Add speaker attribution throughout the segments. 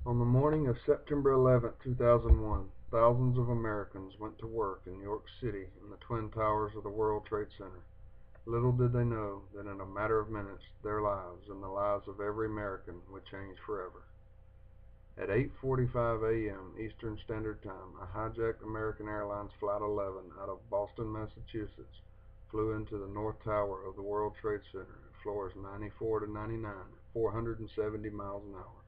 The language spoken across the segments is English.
Speaker 1: On the morning of September 11, 2001, thousands of Americans went to work in New York City in the Twin Towers of the World Trade Center. Little did they know that in a matter of minutes their lives and the lives of every American would change forever. At 8:45 a.m. Eastern Standard Time, a hijacked American Airlines Flight 11 out of Boston, Massachusetts, flew into the North Tower of the World Trade Center at floors 94 to 99 at 470 miles an hour.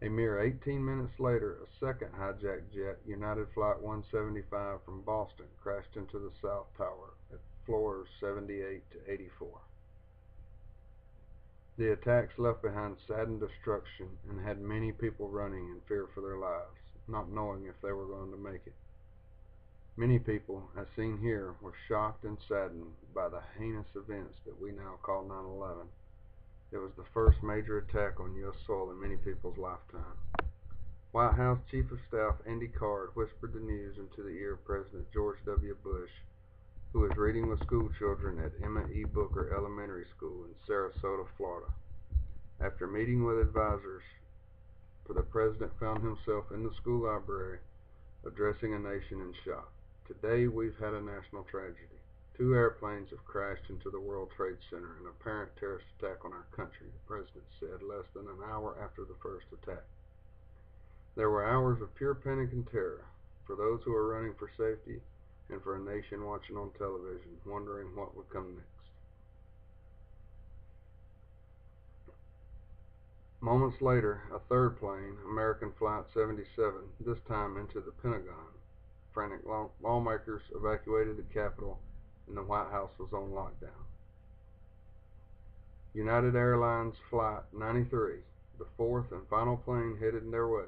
Speaker 1: A mere 18 minutes later, a second hijacked jet, United Flight 175 from Boston, crashed into the South Tower at floors 78 to 84. The attacks left behind saddened destruction and had many people running in fear for their lives, not knowing if they were going to make it. Many people, as seen here, were shocked and saddened by the heinous events that we now call 9/11. It was the first major attack on U.S. soil in many people's lifetime. White House Chief of Staff Andy Card whispered the news into the ear of President George W. Bush, who was reading with school children at Emma E. Booker Elementary School in Sarasota, Florida. After meeting with advisors, the president found himself in the school library addressing a nation in shock. Today we've had a national tragedy. 2 airplanes have crashed into the World Trade Center, an apparent terrorist attack on our country, the president said less than an hour after the first attack. There were hours of pure panic and terror for those who were running for safety and for a nation watching on television, wondering what would come next. Moments later, a third plane, American Flight 77, this time into the Pentagon. Frantic lawmakers evacuated the Capitol, and the White House was on lockdown. United Airlines Flight 93, the fourth and final plane headed their way,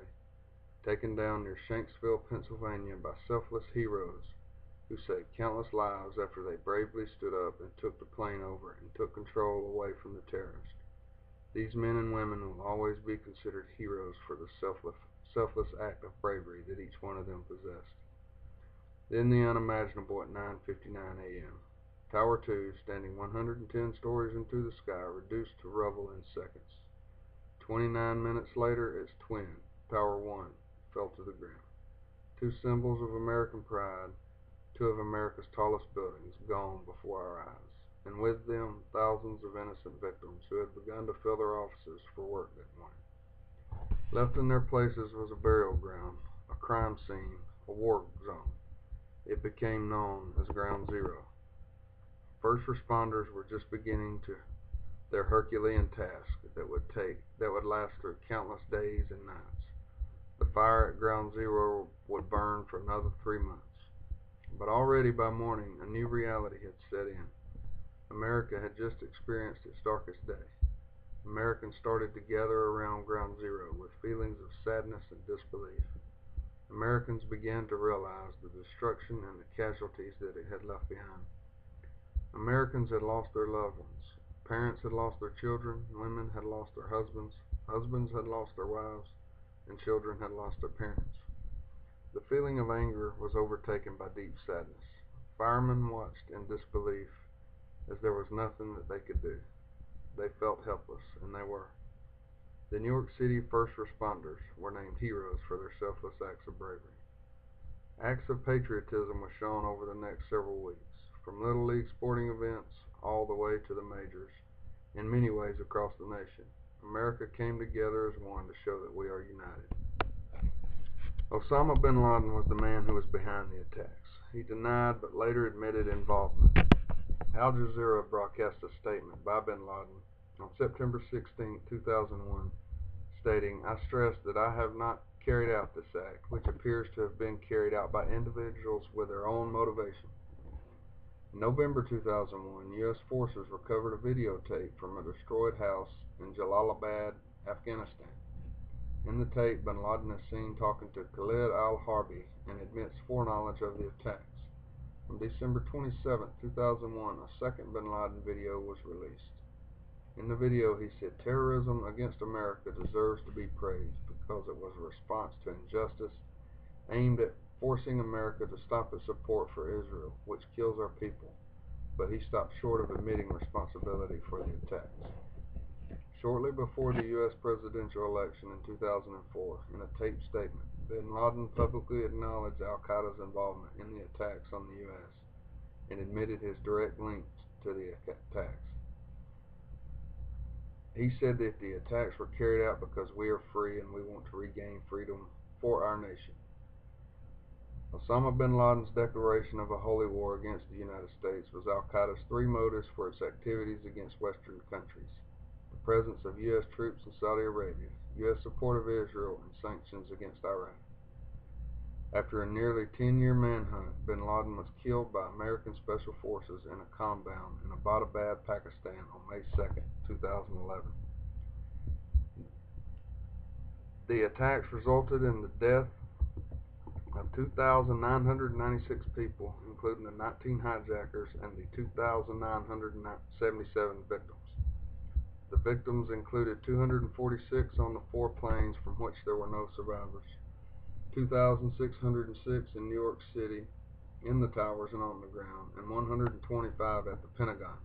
Speaker 1: taken down near Shanksville, Pennsylvania by selfless heroes who saved countless lives after they bravely stood up and took the plane over and took control away from the terrorists. These men and women will always be considered heroes for the selfless act of bravery that each one of them possessed. Then the unimaginable at 9:59 a.m. Tower 2, standing 110 stories into the sky, reduced to rubble in seconds. 29 minutes later, its twin, Tower 1, fell to the ground. 2 symbols of American pride, 2 of America's tallest buildings, gone before our eyes, and with them thousands of innocent victims who had begun to fill their offices for work that morning. Left in their places was a burial ground, a crime scene, a war zone. It became known as Ground Zero. First responders were just beginning their Herculean task that would last through countless days and nights. The fire at Ground Zero would burn for another 3 months. But already by morning, a new reality had set in. America had just experienced its darkest day. Americans started to gather around Ground Zero with feelings of sadness and disbelief. Americans began to realize the destruction and the casualties that it had left behind. Americans had lost their loved ones. Parents had lost their children. Women had lost their husbands. Husbands had lost their wives. And children had lost their parents. The feeling of anger was overtaken by deep sadness. Firemen watched in disbelief as there was nothing that they could do. They felt helpless, and they were. The New York City first responders were named heroes for their selfless acts of bravery. Acts of patriotism were shown over the next several weeks, from Little League sporting events all the way to the majors, in many ways across the nation. America came together as one to show that we are united. Osama bin Laden was the man who was behind the attacks. He denied but later admitted involvement. Al Jazeera broadcast a statement by bin Laden on September 16, 2001, stating, "I stress that I have not carried out this act, which appears to have been carried out by individuals with their own motivation." In November 2001, U.S. forces recovered a videotape from a destroyed house in Jalalabad, Afghanistan. In the tape, bin Laden is seen talking to Khalid al-Harbi and admits foreknowledge of the attacks. On December 27, 2001, a second bin Laden video was released. In the video, he said, "Terrorism against America deserves to be praised because it was a response to injustice aimed at forcing America to stop its support for Israel, which kills our people." But he stopped short of admitting responsibility for the attacks. Shortly before the U.S. presidential election in 2004, in a taped statement, bin Laden publicly acknowledged al-Qaeda's involvement in the attacks on the U.S. and admitted his direct links to the attacks. He said that the attacks were carried out because we are free and we want to regain freedom for our nation. Osama bin Laden's declaration of a holy war against the United States was al-Qaeda's three motives for its activities against Western countries: the presence of U.S. troops in Saudi Arabia, U.S. support of Israel, and sanctions against Iran. After a nearly 10-year manhunt, bin Laden was killed by American Special Forces in a compound in Abbottabad, Pakistan on May 2, 2011. The attacks resulted in the death of 2,996 people, including the 19 hijackers and the 2,977 victims. The victims included 246 on the 4 planes from which there were no survivors, 2,606 in New York City, in the towers and on the ground, and 125 at the Pentagon.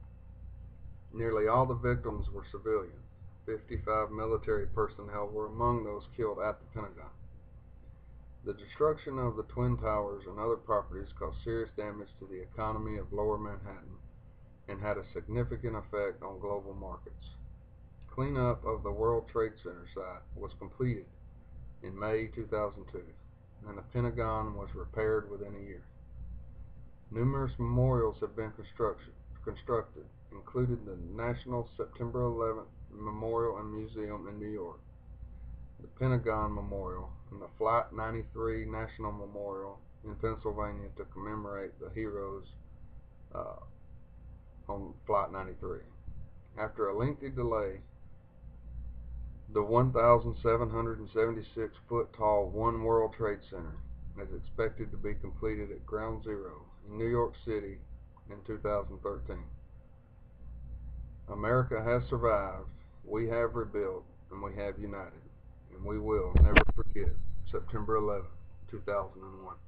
Speaker 1: Nearly all the victims were civilian. 55 military personnel were among those killed at the Pentagon. The destruction of the Twin Towers and other properties caused serious damage to the economy of Lower Manhattan and had a significant effect on global markets. Cleanup of the World Trade Center site was completed in May 2002, and the Pentagon was repaired within a year. Numerous memorials have been constructed, including the National September 11th Memorial and Museum in New York, the Pentagon Memorial, and the Flight 93 National Memorial in Pennsylvania to commemorate the heroes on Flight 93. After a lengthy delay, the 1,776-foot tall One World Trade Center is expected to be completed at Ground Zero in New York City in 2013. America has survived, we have rebuilt, and we have united, and we will never forget September 11, 2001.